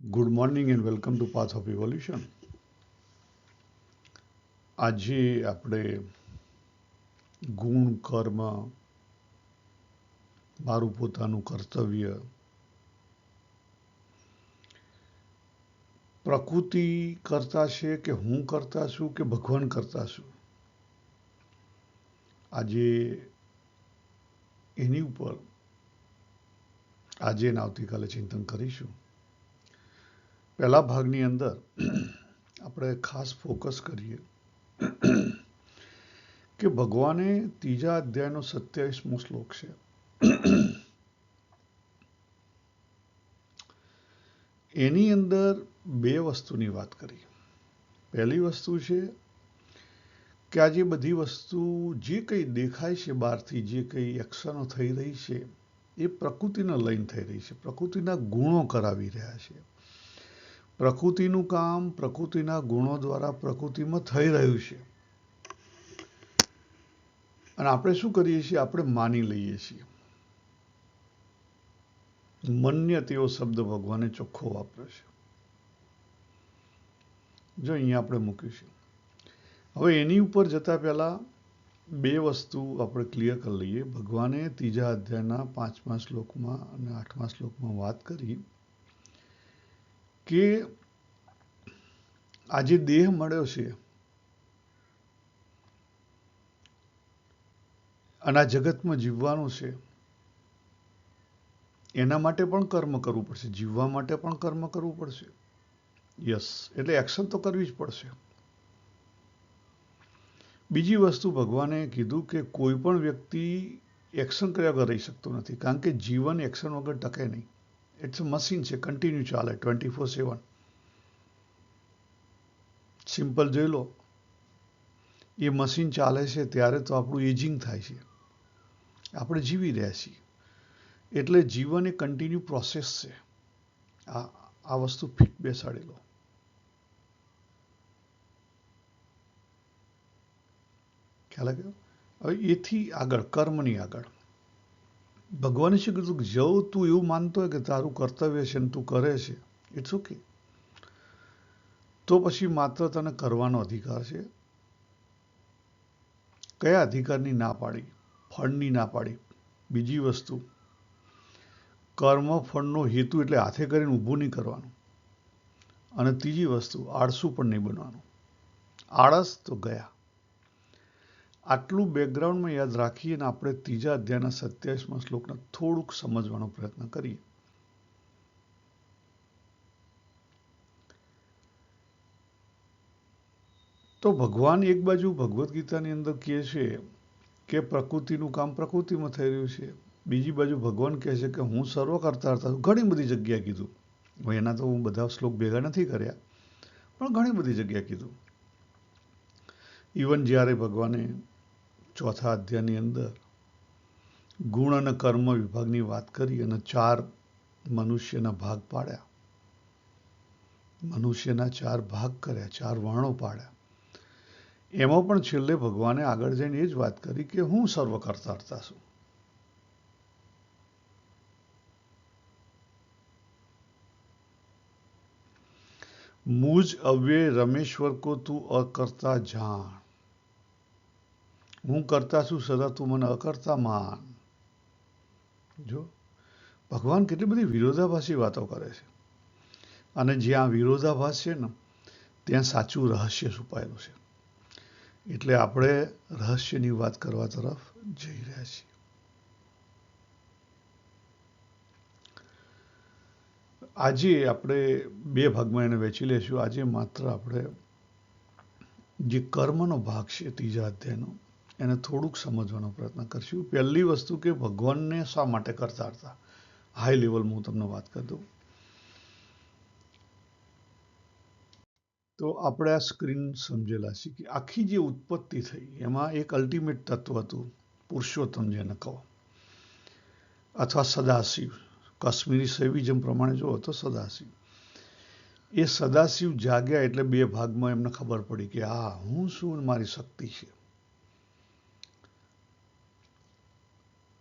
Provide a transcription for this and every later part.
Good morning and welcome to Path of Evolution. આજે આપણે ગુણ કર્મ મારું પોતાનું કર્તવ્ય પ્રકૃતિ કરતા છે કે હું કરતા છું કે ભગવાન કરતા છું આજે એની ઉપર આજે અને આવતીકાલે ચિંતન કરીશું. પહેલા ભાગની અંદર આપણે ખાસ ફોકસ કરીએ કે ભગવાને ત્રીજા અધ્યાયનો 27મો શ્લોક છે. એની અંદર બે વસ્તુની વાત કરી. પહેલી વસ્તુ છે કે આ જે બધી વસ્તુ જે કંઈ દેખાય છે બહારથી, જે કંઈ એક્શનો થઈ રહી છે એ પ્રકૃતિને લઈને થઈ રહી છે. પ્રકૃતિના ગુણો કરાવી રહ્યા છે. પ્રકૃતિનું કામ પ્રકૃતિના ગુણો દ્વારા પ્રકૃતિમાં થઈ રહ્યું છે. અને આપણે શું કરીએ છીએ? આપણે માની લઈએ છીએ. મન્ય તેવો શબ્દ ભગવાને ચોખ્ખો વાપર્યો છે. જો અહીંયા આપણે મૂક્યું છે. હવે એની ઉપર જતા પહેલા બે વસ્તુ આપણે ક્લિયર કરી લઈએ. ભગવાને ત્રીજા અધ્યાયના 5મા શ્લોકમાં અને 8મા શ્લોકમાં વાત કરી કે આ જે દેહ મળ્યો છે અને આ જગતમાં જીવવાનું છે, એના માટે પણ કર્મ કરવું પડશે, જીવવા માટે પણ કર્મ કરવું પડશે. યસ, એટલે એક્શન તો કરવી જ પડશે. બીજી વસ્તુ ભગવાને કીધું કે કોઈ પણ વ્યક્તિ એક્શન કર્યા વગર રહી શકતો નથી, કારણ કે જીવન એક્શન વગર ટકે નહીં. ઇટ્સ અ મશીન છે, કન્ટિન્યુ ચાલે 24/7. સિમ્પલ જોઈ લો, એ મશીન ચાલે છે ત્યારે તો આપણું એજિંગ થાય છે, આપણે જીવી રહ્યા છીએ. એટલે જીવન એ કન્ટિન્યુ પ્રોસેસ છે. આ વસ્તુ ફિટ બેસાડી લો. ખ્યાલ આવ્યો? હવે એથી આગળ, કર્મની આગળ ભગવાને શું કીધું કે જો તું એવું માનતો હોય કે તારું કર્તવ્ય છે ને તું કરે છે, ઇટ્સ ઓકે, તો પછી માત્ર તને કરવાનો અધિકાર છે. કયા અધિકારની ના પાડી? ફળની ના પાડી. બીજી વસ્તુ, કર્મ ફળનો હેતુ એટલે હાથે કરીને ઊભું નહીં કરવાનું. અને ત્રીજી વસ્તુ, આળસુ પણ નહીં બનવાનું. આળસ તો ગયા. આટલું બેકગ્રાઉન્ડમાં યાદ રાખીએ અને આપણે ત્રીજા અધ્યાયના 27મા શ્લોકને થોડુંક સમજવાનો પ્રયત્ન કરીએ. તો ભગવાન એક બાજુ ભગવદ્ ગીતાની અંદર કહે છે કે પ્રકૃતિનું કામ પ્રકૃતિમાં થઈ રહ્યું છે. બીજી બાજુ ભગવાન કહે છે કે હું સર્વ કરતા હતા. ઘણી બધી જગ્યાએ કીધું. એના તો હું બધા શ્લોક ભેગા નથી કર્યા, પણ ઘણી બધી જગ્યાએ કીધું. ઇવન જ્યારે ભગવાને ચોથા અધ્યાયની અંદર ગુણ અને કર્મ વિભાગની વાત કરી અને 4 મનુષ્યના ભાગ પાડ્યા, મનુષ્યના 4 ભાગ કર્યા, 4 વર્ણો પાડ્યા, એમાં પણ છેલ્લે ભગવાને આગળ જઈને એ જ વાત કરી કે હું સર્વ કરતા હતા છું. મુજ અવ્યય રમેશ્વર કો તું અકર્તા જાણ. હું કરતા છું સદા તું મને અકર્તા માન. જો ભગવાન કેટલી બધી વિરોધાભાસી વાતો કરે છે. અને જ્યાં વિરોધાભાસ છે ને ત્યાં સાચું રહસ્ય છુપાયેલું છે. એટલે આપણે રહસ્યની વાત કરવા તરફ જઈ રહ્યા છીએ. આજે આપણે બે ભાગમાં એને વહેંચી લઈશું. આજે માત્ર આપણે જે કર્મનો ભાગ છે ત્રીજા અધ્યાયનો, એને થોડુંક સમજવાનો પ્રયત્ન કરશું. પહેલી વસ્તુ કે ભગવાનને શા માટે કરતા હતા, હાઈ લેવલમાં હું તમને વાત કરી દઉં. તો આપણે આ સ્ક્રીન સમજેલા છે કે આખી જે ઉત્પત્તિ થઈ એમાં એક અલ્ટિમેટ તત્વ હતું, પુરુષોત્તમ જેને કહો, અથવા સદાશિવ. કાશ્મીરી શૈવિઝમ પ્રમાણે જુઓ તો સદાશિવ. એ સદાશિવ જાગ્યા એટલે બે ભાગમાં એમને ખબર પડી કે હા, હું શું, મારી શક્તિ છે.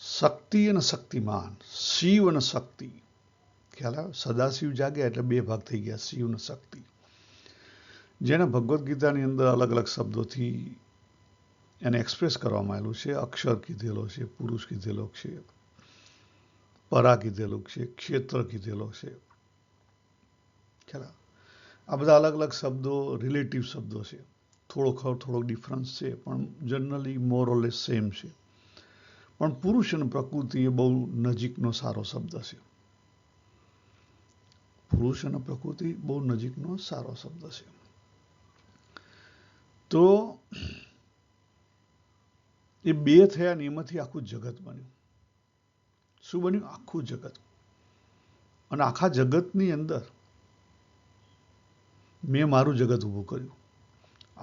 શક્તિ અને શક્તિમાન, શિવ અને શક્તિ, ખ્યાલ આવે? સદાશિવ જાગ્યા એટલે બે ભાગ થઈ ગયા, શિવ ને શક્તિ, જેને ભગવદ્ ગીતાની અંદર અલગ અલગ શબ્દોથી એને એક્સપ્રેસ કરવામાં આવેલું છે. અક્ષર કીધેલો છે, પુરુષ કીધેલો છે, પરા કીધેલું છે, ક્ષેત્ર કીધેલો છે. ખ્યાલ આવે? આ બધા અલગ અલગ શબ્દો રિલેટિવ શબ્દો છે, થોડોક ડિફરન્સ છે, પણ જનરલી મોર ઓર લેસ સેમ છે. પણ પુરુષ અને પ્રકૃતિ એ બહુ નજીકનો સારો શબ્દ છે. પુરુષ અને પ્રકૃતિ બહુ નજીકનો સારો શબ્દ છે. તો એ બે થયા ને એમાંથી આખું જગત બન્યું. શું બન્યું? આખું જગત. અને આખા જગતની અંદર મેં મારું જગત ઊભું કર્યું.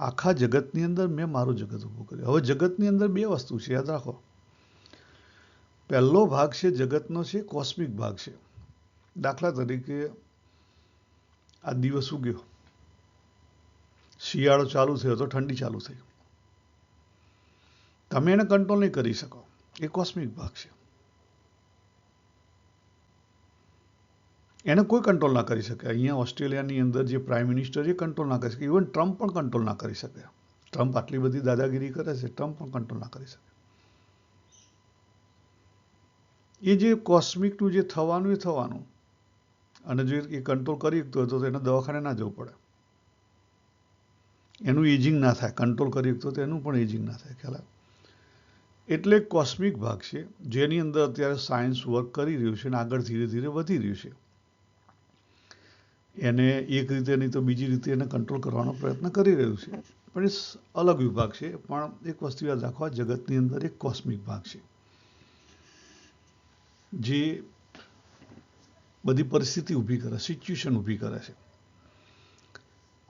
આખા જગતની અંદર મેં મારું જગત ઊભું કર્યું. હવે જગતની અંદર બે વસ્તુ છે, યાદ રાખો. પહેલો ભાગ છે જગતનો છે કોસ્મિક ભાગ છે. દાખલા તરીકે આ દિવસ ઉગ્યો, શિયાળો ચાલુ થયો તો ઠંડી ચાલુ થઈ. તમે એને કંટ્રોલ નહીં કરી શકો, એ કોસ્મિક ભાગ છે. એને કોઈ કંટ્રોલ ના કરી શકે. અહીંયા ઓસ્ટ્રેલિયાની અંદર જે પ્રાઇમ મિનિસ્ટર એ કંટ્રોલ ના કરી શકે. ઇવન ટ્રમ્પ પણ કંટ્રોલ ના કરી શકે. ટ્રમ્પ આટલી બધી દાદાગીરી કરે છે, ટ્રમ્પ પણ કંટ્રોલ ના કરી શકે. એ જે કોસ્મિકનું જે થવાનું એ થવાનું. અને જો એ કંટ્રોલ કરી શકતો હોય તો એને દવાખાને ના જવું પડે, એનું એજિંગ ના થાય. કંટ્રોલ કરી શકતો તો એનું પણ એજિંગ ના થાય. ખ્યાલ આવે? એટલે કોસ્મિક ભાગ છે જેની અંદર અત્યારે સાયન્સ વર્ક કરી રહ્યું છે અને આગળ ધીરે ધીરે વધી રહ્યું છે. એને એક રીતે નહીં તો બીજી રીતે એને કંટ્રોલ કરવાનો પ્રયત્ન કરી રહ્યું છે. પણ એ અલગ વિભાગ છે. પણ એક વસ્તુ યાદ રાખવા, જગતની અંદર એક કોસ્મિક ભાગ છે જે બધી પરિસ્થિતિ ઊભી કરે, સિચ્યુએશન ઊભી કરે છે.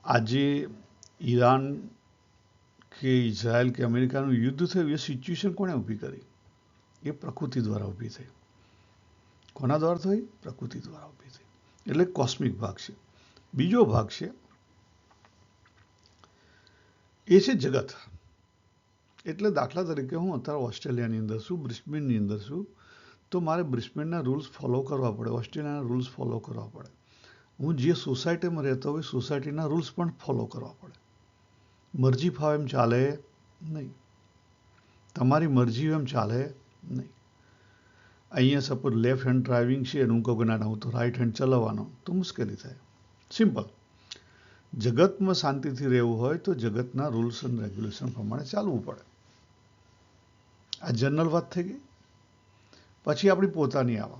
આજે ઈરાન કે ઇઝરાયલ કે અમેરિકાનું યુદ્ધ થયું, એ સિચ્યુએશન કોણે ઊભી કરી? એ પ્રકૃતિ દ્વારા ઊભી થઈ. કોના દ્વારા થઈ? પ્રકૃતિ દ્વારા ઊભી થઈ. એટલે કોસ્મિક ભાગ છે. બીજો ભાગ છે એ છે જગત. એટલે દાખલા તરીકે હું અત્યારે ઓસ્ટ્રેલિયાની અંદર છું, બ્રિસ્બેનની અંદર છું, તો મારે બ્રિસ્બેનના રૂલ્સ ફોલો કરવા પડે, ઓસ્ટ્રેલિયાના રૂલ્સ ફોલો કરવા પડે. હું જે સોસાયટીમાં રહેતો હોય સોસાયટીના રૂલ્સ પણ ફોલો કરવા પડે. મરજી ફાવે એમ ચાલે નહીં. તમારી મરજી એમ ચાલે નહીં. અહીંયા સપોઝ લેફ્ટ હેન્ડ ડ્રાઇવિંગ છે અને હું કહું કે ના હું તો રાઈટ હેન્ડ ચલાવવાનો, તો મુશ્કેલી થાય. સિમ્પલ. જગતમાં શાંતિથી રહેવું હોય તો જગતના રૂલ્સ એન્ડ રેગ્યુલેશન પ્રમાણે ચાલવું પડે. આ જનરલ વાત થઈ ગઈ. પછી આપણી પોતાની આવે.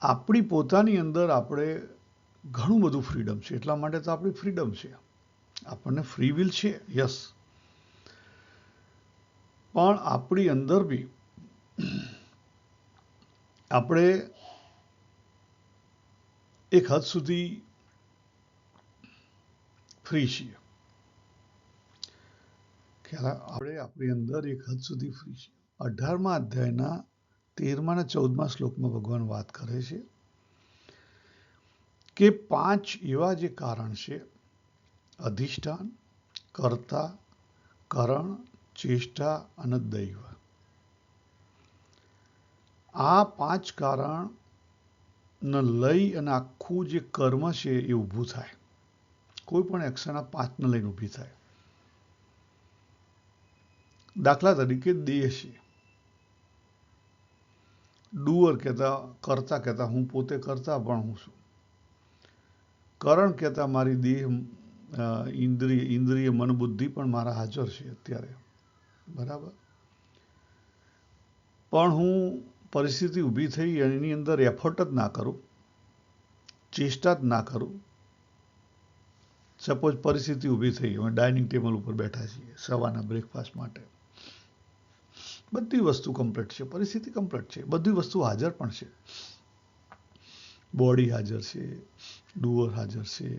આપણી પોતાની અંદર આપણે ઘણું બધું ફ્રીડમ છે. એટલા માટે તો આપણી ફ્રીડમ છે. આપણને ફ્રી વિલ છે, યસ. પણ આપણી અંદર બી આપણે એક હદ સુધી ફ્રી છીએ. આપણે આપણી અંદર એક હદ સુધી ફ્રી છીએ. 18મા અધ્યાયના 13મા અને 14મા શ્લોકમાં ભગવાન વાત કરે છે કે 5 એવા જે કારણ છે: અધિષ્ઠાન, કર્તા, કરણ, ચેષ્ટા અને દૈવ. આ 5 કારણને લઈ અને આખું જે કર્મ છે એ ઊભું થાય. કોઈ પણ એક્શન આ 5ને લઈને ઊભી થાય. દાખલા તરીકે દેહ છે. ડુઅર કહેતા, કરતા કહેતા હું પોતે કરતા પણ હું છું. કરણ કહેતા મારી દેહ, ઇન્દ્રિય, મન, બુદ્ધિ પણ મારા હાજર છે અત્યારે, બરાબર. પણ હું પરિસ્થિતિ ઊભી થઈ એની અંદર એફર્ટ જ ના કરું, ચેષ્ટા જ ના કરું. સપોઝ પરિસ્થિતિ ઊભી થઈ, અમે ડાઇનિંગ ટેબલ ઉપર બેઠા છીએ સવારના બ્રેકફાસ્ટ માટે, બધી વસ્તુ કમ્પ્લીટ છે, પરિસ્થિતિ કમ્પ્લીટ છે, બધી વસ્તુ હાજર પણ છે. બોડી હાજર છે, ડુઅર હાજર છે,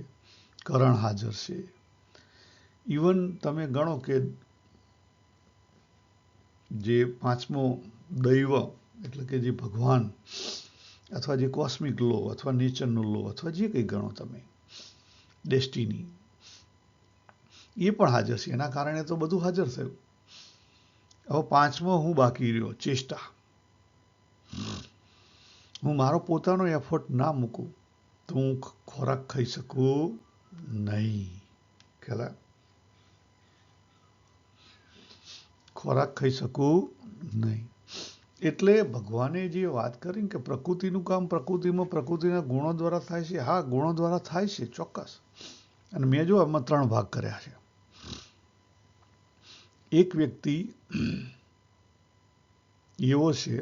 કરણ હાજર છે. ઇવન તમે ગણો કે જે 5મો દૈવ એટલે કે જે ભગવાન અથવા જે કોસ્મિક લો અથવા નેચરનો લો અથવા જે કંઈ ગણો તમે, ડેસ્ટિની, એ પણ હાજર છે. એના કારણે તો બધું હાજર થયું. હવે 5મો હું બાકી રહ્યો, ચેષ્ટા. હું મારો પોતાનો એફર્ટ ના મૂકું તો હું ખોરાક ખાઈ શકું નહીં. ખ્યાલ ખોરાક ખાઈ શકું નહીં. એટલે ભગવાને જે વાત કરી કે પ્રકૃતિનું કામ પ્રકૃતિમાં પ્રકૃતિના ગુણો દ્વારા થાય છે. હા, ગુણો દ્વારા થાય છે, ચોક્કસ. અને મેં જો આમાં 3 ભાગ કર્યા છે. એક વ્યક્તિ એવો છે,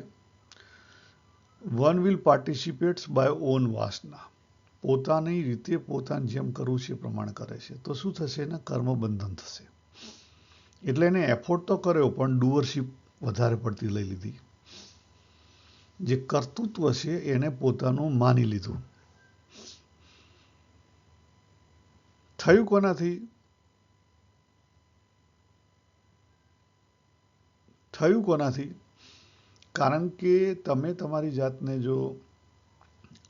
one will participates by on વાસના. પોતાની રીતે પોતાને જેમ કરવું છે એ પ્રમાણે કરે છે. તો શું થશે? એને કર્મબંધન થશે. એટલે એને એફોર્ટ તો કર્યો પણ ડુઅરશીપ વધારે પડતી લઈ લીધી. જે કર્તૃત્વ છે એને પોતાનું માની લીધું. થયું કોનાથી? થયું કોનાથી? કારણ કે તમે તમારી જાતને જો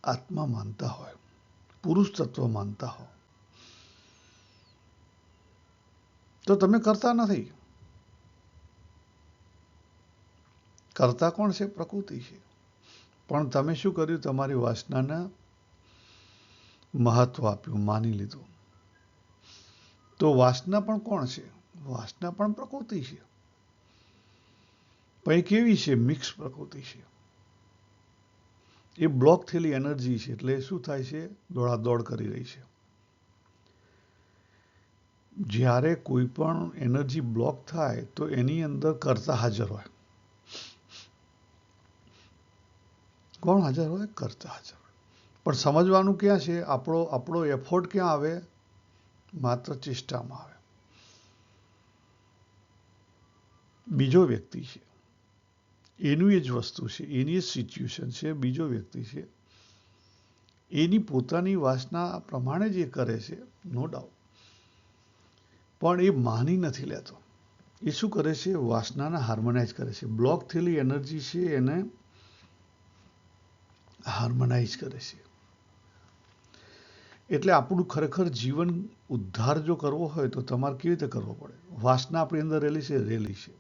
આત્મા માનતા હોય, પુરુષ તત્વ માનતા હો, તો તમે કરતા નથી. કરતા કોણ છે? પ્રકૃતિ છે. પણ તમે શું કર્યું? તમારી વાસનાને મહત્વ આપ્યું, માની લીધું. તો વાસના પણ કોણ છે? વાસના પણ પ્રકૃતિ છે. પણ એ કેવી છે? મિક્સ પ્રકૃતિ છે. એ બ્લોક થયેલી એનર્જી છે. એટલે શું થાય છે? દોડાદોડ કરી રહી છે. જ્યારે કોઈ પણ એનર્જી બ્લોક થાય તો એની અંદર કર્તા હાજર હોય. કોણ હાજર હોય? કર્તા હાજર હોય. પણ સમજવાનું ક્યાં છે? આપણો એફોર્ટ ક્યાં આવે? માત્ર ચેષ્ટામાં આવે. બીજો વ્યક્તિ છે, એનું એ જ વસ્તુ છે, એની જ સિચ્યુએશન છે. બીજો વ્યક્તિ છે, એની પોતાની વાસના પ્રમાણે જે કરે છે, નો ડાઉટ. પણ એ માની નથી લેતો. એ શું કરે છે? વાસનાને હાર્મોનાઇઝ કરે છે. બ્લોક થયેલી એનર્જી છે એને હાર્મોનાઇઝ કરે છે. એટલે આપણું ખરેખર જીવન ઉદ્ધાર જો કરવો હોય તો તમારે કેવી રીતે કરવો પડે? વાસના આપણી અંદર રહેલી છે.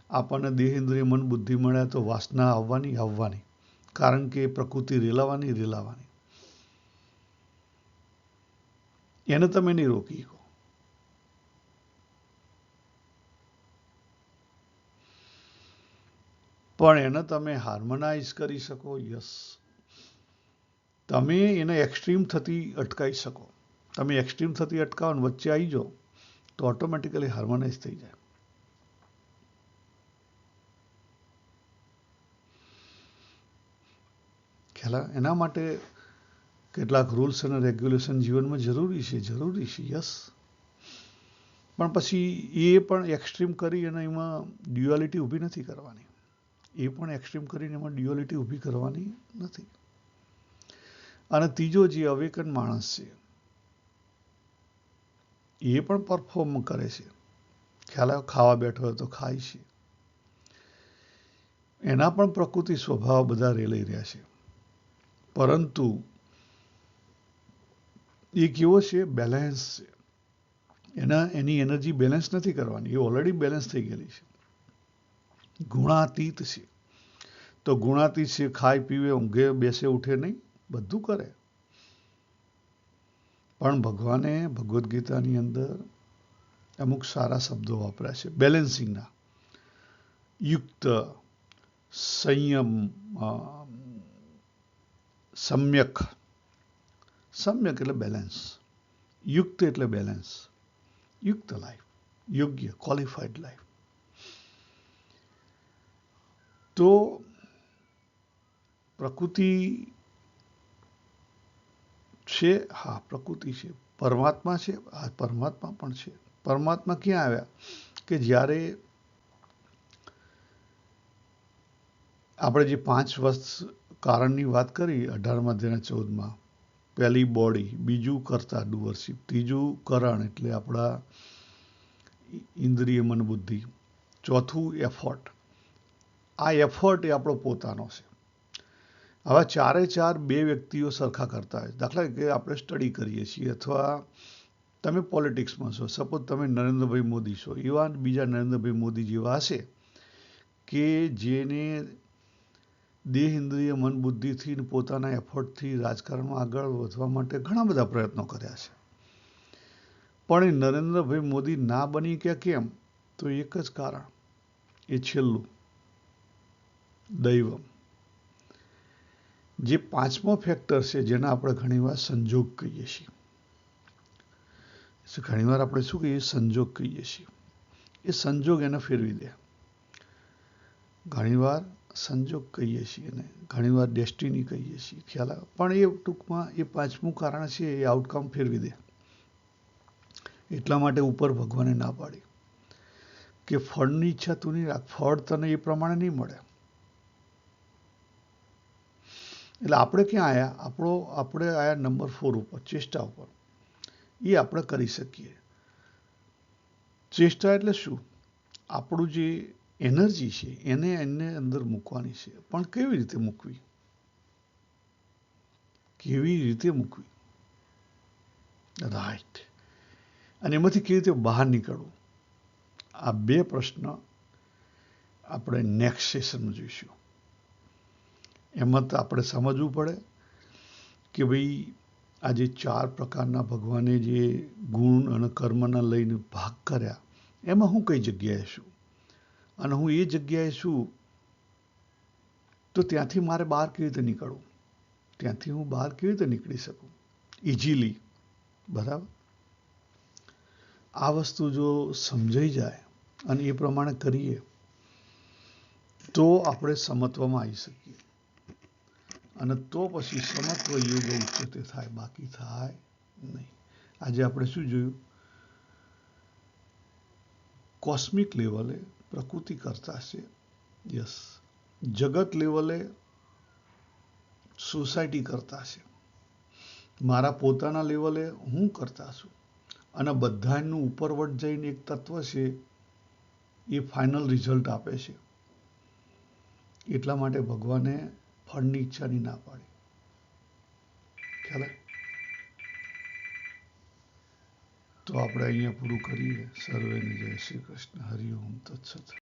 આપણને દેહ, ઇન્દ્રિય, મન, બુદ્ધિ મળ્યા તો વાસના આવવાની. કારણ કે પ્રકૃતિ રેલાવાની. એને તમે નહીં રોકી શકો. પણ એને તમે હાર્મોનાઇઝ કરી શકો. યસ. તમે એને એક્સ્ટ્રીમ થતી અટકાવી શકો. તમે એક્સ્ટ્રીમ થતી અટકાવો ને વચ્ચે આવી જાઓ તો ઓટોમેટિકલી હાર્મોનાઇઝ થઈ જાય. ખ્યાલ? એના માટે કેટલાક રૂલ્સ અને રેગ્યુલેશન જીવનમાં જરૂરી છે. યસ. પણ પછી એ પણ એક્સ્ટ્રીમ કરી અને એમાં ડ્યુઆલિટી ઊભી નથી કરવાની. એ પણ એક્સ્ટ્રીમ કરીને એમાં ડ્યુઆલિટી ઊભી કરવાની નથી. અને ત્રીજો જે અવેકન માણસ છે, એ પણ પરફોર્મ કરે છે. ખ્યાલ આવે? ખાવા બેઠો હોય તો ખાય છે. એના પણ પ્રકૃતિ સ્વભાવ બધા લઈ રહ્યા છે. પરંતુ એ કેવો છે? બેલેન્સ છે. એની એનર્જી બેલેન્સ નથી કરવાની. એ ઓલરેડી બેલેન્સ થઈ ગયેલી છે. ગુણાતીત છે. તો ગુણાતીત છે, ખાય પીવે, ઊંઘે, બેસે, ઉઠે નહીં, બધું કરે. પણ ભગવાને ભગવદ્ ગીતાની અંદર અમુક સારા શબ્દો વાપર્યા છે બેલેન્સિંગના. યુક્ત, સંયમ, સમ્યક. સમ્યક એટલે બેલેન્સ. યુક્ત એટલે બેલેન્સ. યુક્ત લાઈફ, યોગ્ય, ક્વોલિફાઈડ લાઈફ. તો પ્રકૃતિ છે. હા, પ્રકૃતિ છે. પરમાત્મા છે. હા, પરમાત્મા પણ છે. પરમાત્મા ક્યાં આવ્યા? કે જ્યારે આપણે જે 5 વર્ષ કારણની વાત કરી 18મા અધ્યાય 14માં, પહેલી બોડી, બીજું કર્તા ડુઅરશીપ, ત્રીજું કરણ એટલે આપણા ઇન્દ્રિય, મન, બુદ્ધિ, ચોથું એફર્ટ. આ એફર્ટ એ આપણો પોતાનો છે. હવે ચારે બે વ્યક્તિઓ સરખા કરતા હોય. દાખલા કે આપણે સ્ટડી કરીએ છીએ અથવા તમે પોલિટિક્સમાં છો. સપોઝ તમે નરેન્દ્રભાઈ મોદી છો. એવા બીજા નરેન્દ્રભાઈ મોદી જેવા હશે કે જેને દેહ ઇન્દ્રિય મન બુદ્ધિથી ને પોતાના એફર્ટથી રાજકારણમાં આગળ વધવા માટે ઘણા બધા પ્રયત્નો કર્યા છે, પણ એ નરેન્દ્રભાઈ મોદી ના બની કે કેમ? તો એક જ કારણ, એ છેલ્લું, દૈવમ. જે પાંચમો ફેક્ટર છે જેને આપણે ઘણીવાર સંજોગ કહીએ છીએ. ઘણીવાર આપણે શું કહીએ? સંજોગ કહીએ છીએ. એ સંજોગ એને ફેરવી દે. ઘણીવાર સંજોગ કહીએ છીએ ને ઘણીવાર ડેસ્ટિની કહીએ છીએ, ખ્યાલ આવે? પણ એ ટૂંકમાં એ પાંચમું કારણ છે, એ આઉટકમ ફેરવી દે. એટલા માટે ઉપર ભગવાને ના પાડી કે ફળની ઈચ્છા તું નહીં રાખ, ફળ તને એ પ્રમાણે નહીં મળે. એટલે આપણે ક્યાં આવ્યા? આપણે આવ્યા નંબર 4 ઉપર, ચેષ્ટા ઉપર. એ આપણે કરી શકીએ. ચેષ્ટા એટલે શું? આપણું જે એનર્જી છે એને અંદર મૂકવાની છે, પણ કેવી રીતે મૂકવી? કેવી રીતે મૂકવી? રાઈટ. અને એમાંથી કેવી રીતે બહાર નીકળવું? આ બે પ્રશ્ન આપણે નેક્સ્ટ સેશનમાં જોઈશું. એમાં તો આપણે સમજવું પડે કે ભાઈ આ જે 4 પ્રકારના ભગવાને જે ગુણ અને કર્મના લઈને ભાગ કર્યા, એમાં હું કઈ જગ્યાએ છું અને હું એ જગ્યાએ છું, તો ત્યાંથી મારે બહાર કેવી રીતે નીકળવું? ત્યાંથી હું બહાર કેવી રીતે નીકળી શકું ઇઝીલી? બરાબર. આ વસ્તુ જો સમજાઈ જાય અને એ પ્રમાણે કરીએ તો આપણે સમત્વમાં આવી શકીએ, અને તો પછી સમત્વ યોગ ઉચ્ચતે થાય, બાકી થાય નહીં. આજે આપણે શું જોયું? કોસ્મિક લેવલે પ્રકૃતિ કરતા છે, યસ. જગત લેવલે સોસાયટી કરતા છે, મારા પોતાના લેવલે હું કરતા છું, અને બધાનું ઉપરવટ જઈને એક તત્વ છે, એ ફાઇનલ રિઝલ્ટ આપે છે. એટલા માટે ભગવાને ફળની ઈચ્છાની ના પાડી. ખ્યાલ? તો આપણે અહીંયા પૂરું કરીએ. સર્વેને જય શ્રી કૃષ્ણ. હરિ ઓમ તત્સત.